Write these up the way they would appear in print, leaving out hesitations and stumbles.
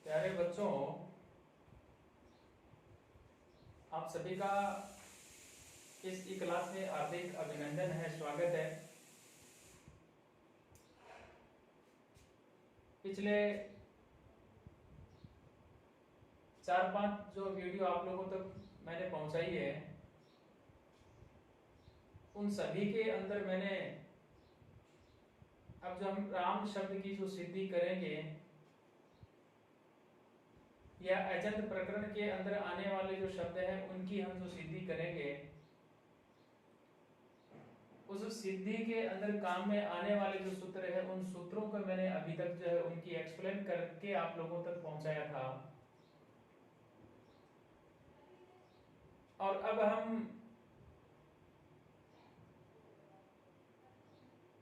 प्यारे बच्चों, आप सभी का इस ई क्लास में हार्दिक अभिनंदन है, स्वागत है। पिछले 4-5 जो वीडियो आप लोगों तक मैंने पहुंचाई है, उन सभी के अंदर मैंने अब जो हम राम शब्द की जो सिद्धि करेंगे या अजंत प्रकरण के अंदर आने वाले जो शब्द हैं उनकी हम जो सिद्धि करेंगे, उस सिद्धि के अंदर काम में आने वाले जो सूत्र है उन सूत्रों को मैंने अभी तक जो है उनकी एक्सप्लेन करके आप लोगों तक पहुंचाया था। और अब हम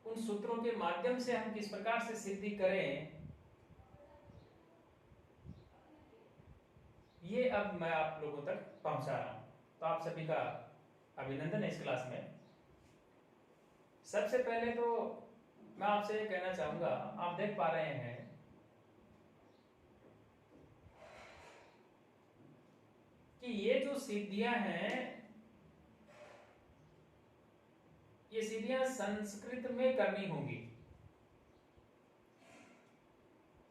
उन सूत्रों के माध्यम से हम किस प्रकार से सिद्धि करें, ये अब मैं आप लोगों तक पहुंचा रहा हूं। तो आप सभी का अभिनंदन है इस क्लास में। सबसे पहले तो मैं आपसे ये कहना चाहूंगा, आप देख पा रहे हैं कि ये जो सिद्धियां हैं, ये सिद्धियां संस्कृत में करनी होंगी।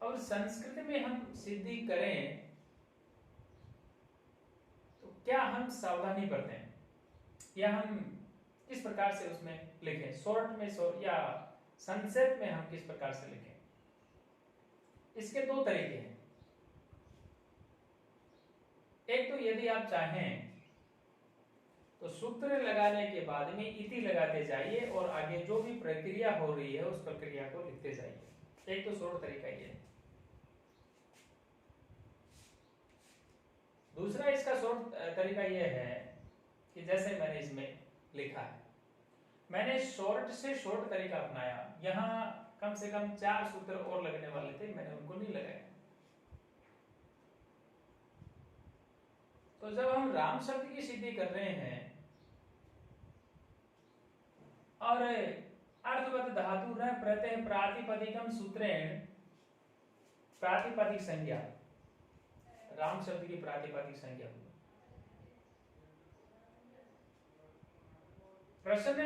और संस्कृत में हम सिद्धि करें तो क्या हम सावधानी बरतें या हम किस प्रकार से उसमें लिखें, शॉर्ट में या संक्षेप में हम किस प्रकार से लिखें। इसके दो तरीके हैं। एक तो यदि आप चाहें तो सूत्र लगाने के बाद में इति लगाते जाइए और आगे जो भी प्रक्रिया हो रही है उस प्रक्रिया को लिखते जाइए। एक तो शॉर्ट तरीका ये है। दूसरा इसका शॉर्ट तरीका यह है कि जैसे मैंने इसमें लिखा है, मैंने शॉर्ट से शॉर्ट तरीका अपनाया। यहां कम से कम 4 सूत्र और लगने वाले थे, मैंने उनको नहीं लगाया। तो जब हम राम शब्द की सिद्धि कर रहे हैं और अर्थवत धातु न प्रत्यय प्रातिपदिकम सूत्रेण, प्रातिपदिक संज्ञा, राम शब्द की प्रातिपदिक संज्ञा हुई। प्रश्न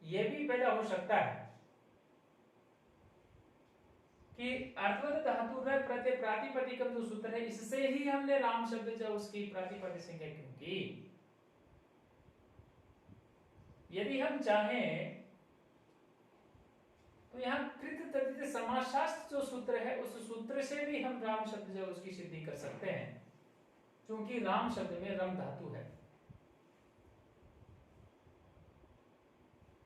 यह भी पैदा हो सकता है कि अर्थवत धातु न प्रत्यय प्रातिपदिकम जो सूत्र है, इससे ही हमने राम शब्द जो उसकी प्रातिपदिक संज्ञा क्यों की। यदि हम चाहें तो यहां कृत तद्धित समासशास्त्र जो सूत्र है उस सूत्र से भी हम राम शब्द जो उसकी सिद्धि कर सकते हैं, क्योंकि राम शब्द में रम धातु है।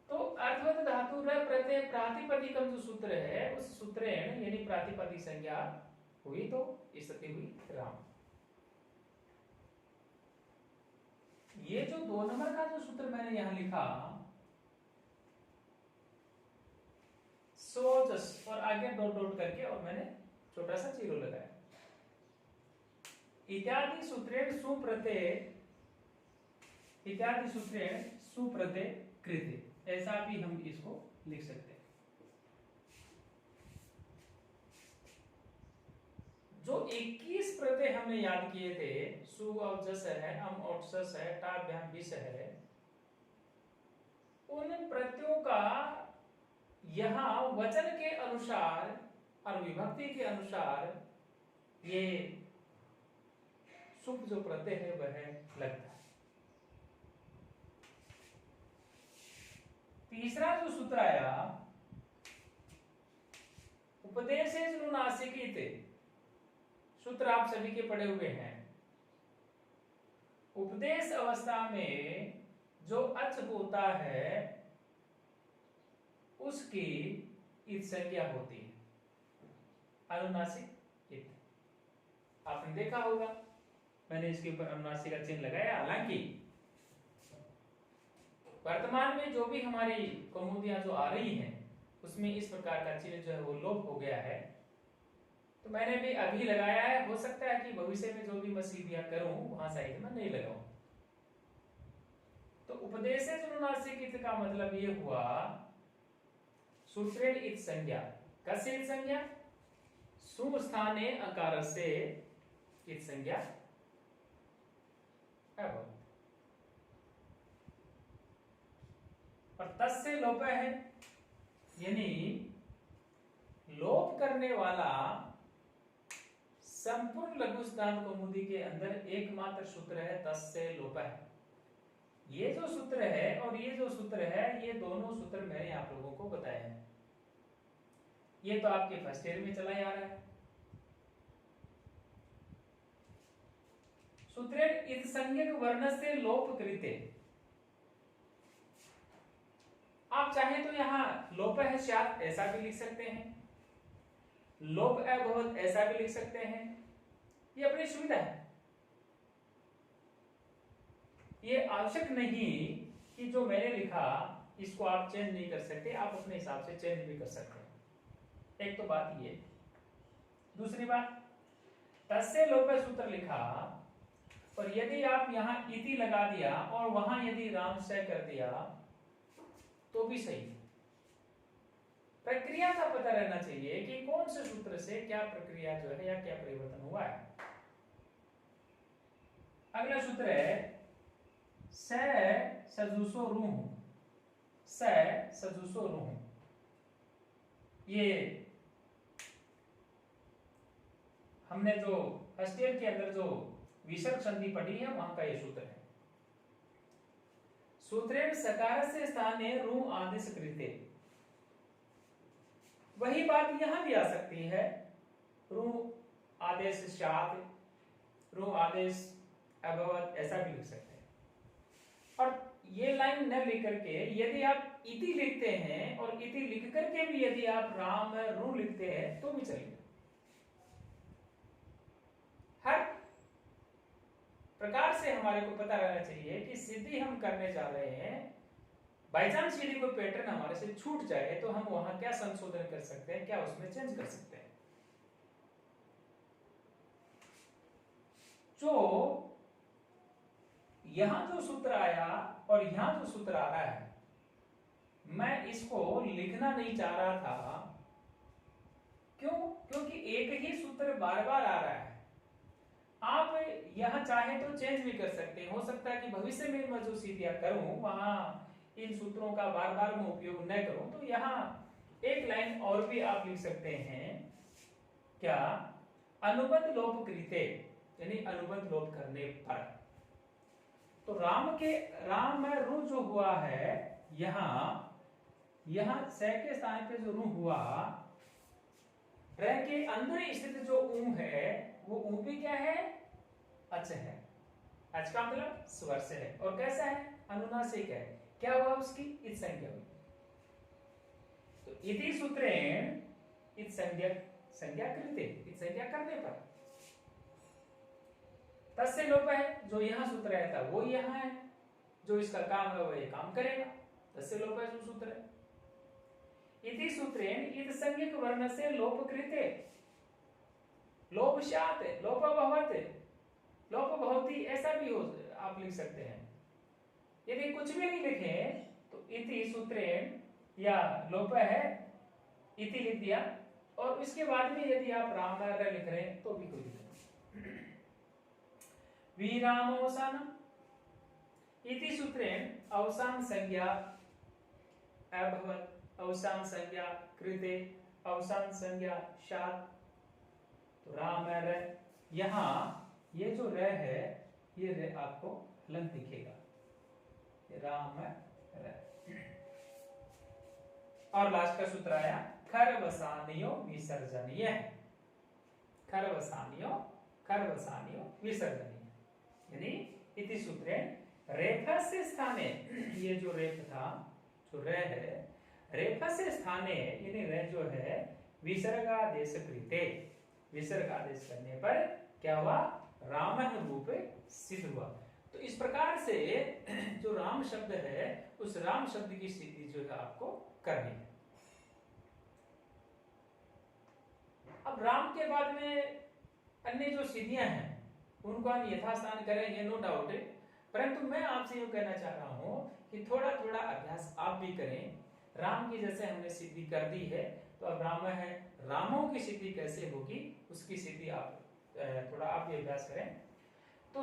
तो अर्थवत धातु र प्रत्यय प्रातिपदिकम जो सूत्र है उस सूत्रेण यानी प्रातिपदिक संज्ञा हुई, तो स्थिति हुई राम। ये जो 2 नंबर का जो सूत्र मैंने यहां लिखा, सोजस और आगे डॉट डॉट करके और मैंने छोटा सा जीरो लगाया। इत्यादि सूत्रेण सुप्रत्यय, इत्यादि सूत्रेण सुप्रत्यय कृते, ऐसा भी हम इसको लिख सकते हैं। जो 21 प्रत्यय हमने याद किए थे, सु और जस है, अम और सस है, टाभ्याम विष है, उन प्रत्ययों का यहां वचन के अनुसार और विभक्ति के अनुसार ये सुप जो प्रत्यय है वह लगता है। तीसरा जो सूत्र आया, उपदेशेषु नासिकीते, सूत्र आप सभी के पढ़े हुए हैं। उपदेश अवस्था में जो अच होता है उसकी इत संज्ञा होती है, अनुनासिक इत। आपने देखा होगा, मैंने इसके ऊपर अनुनासिक का चिन्ह लगाया। हालांकि वर्तमान में जो भी हमारी कौमुदियां जो आ रही हैं उसमें इस प्रकार का चिन्ह जो है वो लोप हो गया है, तो मैंने भी अभी लगाया है। हो सकता है कि भविष्य में जो भी मैं सिद्धियां करूं वहां साइड में नहीं लगाऊं। तो उपदेशेषु अनुनासिक इत का मतलब ये हुआ सूत्रेण इत संज्ञा, कस्य इत संज्ञा, सुस्थाने अकारस्य इति संज्ञा अभवत्। और तस्य लोप है, यानी लोप करने वाला संपूर्ण लघु स्थान कौमुदी के अंदर एकमात्र सूत्र है तस्य लोप है। ये जो सूत्र है और ये जो सूत्र है, ये दोनों सूत्र मैंने आप लोगों को बताए हैं। ये तो आपके फर्स्ट ईयर में चला आ रहा है। सूत्रेण इद संज्ञक वर्णस्य लोप कृते। आप चाहे तो यहां लोप है स्यात् ऐसा भी लिख सकते हैं, लोप अभवत् ऐसा भी लिख सकते हैं, ये अपनी सुविधा है। ये आवश्यक नहीं कि जो मैंने लिखा इसको आप चेंज नहीं कर सकते, आप अपने हिसाब से चेंज भी कर सकते हैं। एक तो बात ये। दूसरी बात, तस्य लोप सूत्र लिखा और यदि आप यहां इति लगा दिया और वहां यदि राम से कर दिया तो भी सही। प्रक्रिया का पता रहना चाहिए कि कौन से सूत्र से क्या प्रक्रिया जो है या क्या परिवर्तन हुआ है। अगला सूत्र है स सजुसो रूह, स सजुसो रूह। ये हमने जो फर्स्ट ईयर के अंदर जो विसर्ग संधि पढ़ी है वहां का ये सूत्र है। सूत्रेण सकारस्य स्थाने रू आदेश कृते। वही बात यहां भी आ सकती है, रू आदेश स्यात्, रू आदेश अभवत् ऐसा भी लिख सकते हैं। और ये लाइन न लिख करके यदि आप इति लिखते हैं और इति लिख करके भी यदि आप राम रू लिखते हैं तो भी चलेगा। हर प्रकार से हमारे को पता रहना चाहिए कि सिद्धि हम करने जा रहे हैं, बाई चांस यदि कोई पैटर्न हमारे से छूट जाए तो हम वहां क्या संशोधन कर सकते हैं, क्या उसमें चेंज कर सकते हैं। जो यहां जो सूत्र आया और यहां जो सूत्र आ रहा है, मैं इसको लिखना नहीं चाह रहा था। क्यों? क्योंकि एक ही सूत्र बार बार आ रहा है। आप यहां चाहे तो चेंज भी कर सकते हैं। हो सकता है कि भविष्य में मैं जो सीधियां करूं वहां इन सूत्रों का बार बार मैं उपयोग न करूं, तो यहां एक लाइन और भी आप लिख सकते हैं। क्या? अनुबंध लोप कृते, यानी अनुबंध लोप करने पर। तो राम में रू जो हुआ है, यहां स के स्थान पे जो रू हुआ, र के अंदर स्थित जो ऊ है वो ऊ भी क्या है? अच है। अच का मतलब स्वर से है और कैसा है? अनुनासिक है। क्या हुआ उसकी? इत संज्ञा हुई। तो इति सूत्रेण इत संज्ञा कृते, इत संज्ञा करने पर। तस्य लोप है, जो यहां सूत्र आया था वो यहां है, जो इसका काम है वो ये काम करेगा। तस्य लोप है जो सूत्र है। इति सूत्रेण इत संज्ञक वर्ण से लोप कृते, लोप स्यात्, लोप भवत्, लोप भवति ऐसा भी हो आप लिख सकते हैं। यदि कुछ भी नहीं लिखे तो इति सूत्रेण या लोप है, इति लिख दिया और इसके बाद में यदि आप राम लिख रहे हैं तो भी कोई दिक्कत नहीं। विरामोऽवसानम् इति सूत्रेण अवसान संज्ञा अभवत्, अवसान संज्ञा कृते, अवसान संज्ञा स्यात्। तो राम र, यहां ये जो र है ये र आपको हलंत दिखेगा, राम र। और लास्ट का सूत्र आया खरवसानियो विसर्जनीय, खरवसानियो विसर्जनीय। यानी इति सूत्रेण रेफस्य स्थाने, ये जो रेफ था जो र है, रेफस्य स्थाने यानी र जो है विसर्गादेश कृते, विसर्ग आदेश करने पर क्या हुआ? राम रूप सिद्ध हुआ। तो इस प्रकार से जो राम शब्द है उस राम शब्द की स्थिति जो है आपको करनी है। अब राम के बाद में अन्य जो सिद्धियां हैं उनको हम यथास्थान करेंगे, नो डाउट। परंतु मैं आपसे ये कहना चाह रहा हूं कि थोड़ा थोड़ा अभ्यास आप भी करें। राम की जैसे हमने सिद्धि कर दी है, तो अब राम है, रामों की स्थिति कैसे होगी उसकी स्थिति आप थोड़ा आप भी अभ्यास करें। तो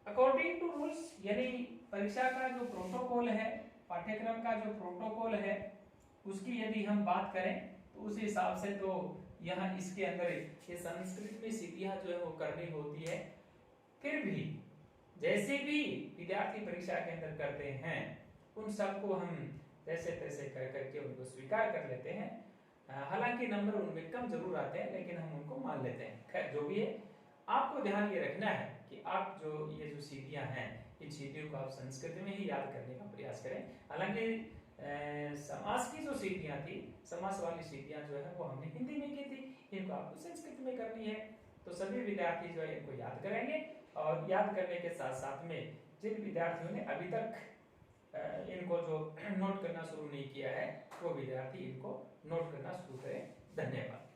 अकॉर्डिंग टू रूल्स, यानी परीक्षा का जो प्रोटोकॉल है, पाठ्यक्रम का जो प्रोटोकॉल है, उसकी यदि हम बात करें तो उस हिसाब से तो यहाँ इसके अंदर ये संस्कृत में स्थितियां जो है वो करनी होती है। फिर भी जैसे भी विद्यार्थी परीक्षा के अंदर करते हैं उन सबको हम जैसे तैसे कर करके उनको स्वीकार कर लेते हैं। हालांकि नंबर उनमें कम जरूर आते हैं लेकिन हम उनको मान लेते हैं। खैर जो भी है, आपको ध्यान ये रखना है कि आप जो ये जो सीढ़ियां हैं, इन सीढ़ियों को आप संस्कृत में ही याद करने का प्रयास करें। हालांकि समास की जो सीढ़ियां थी, समास वाली सीढ़ियां जो है वो हमने हिंदी में की थी, इनको आपको संस्कृत में करनी है। तो सभी विद्यार्थी जो है इनको याद करेंगे, और याद करने के साथ साथ में जिन विद्यार्थियों ने अभी तक इनको जो नोट करना शुरू नहीं किया है वो विद्यार्थी इनको नोट करना शुरू करें। धन्यवाद।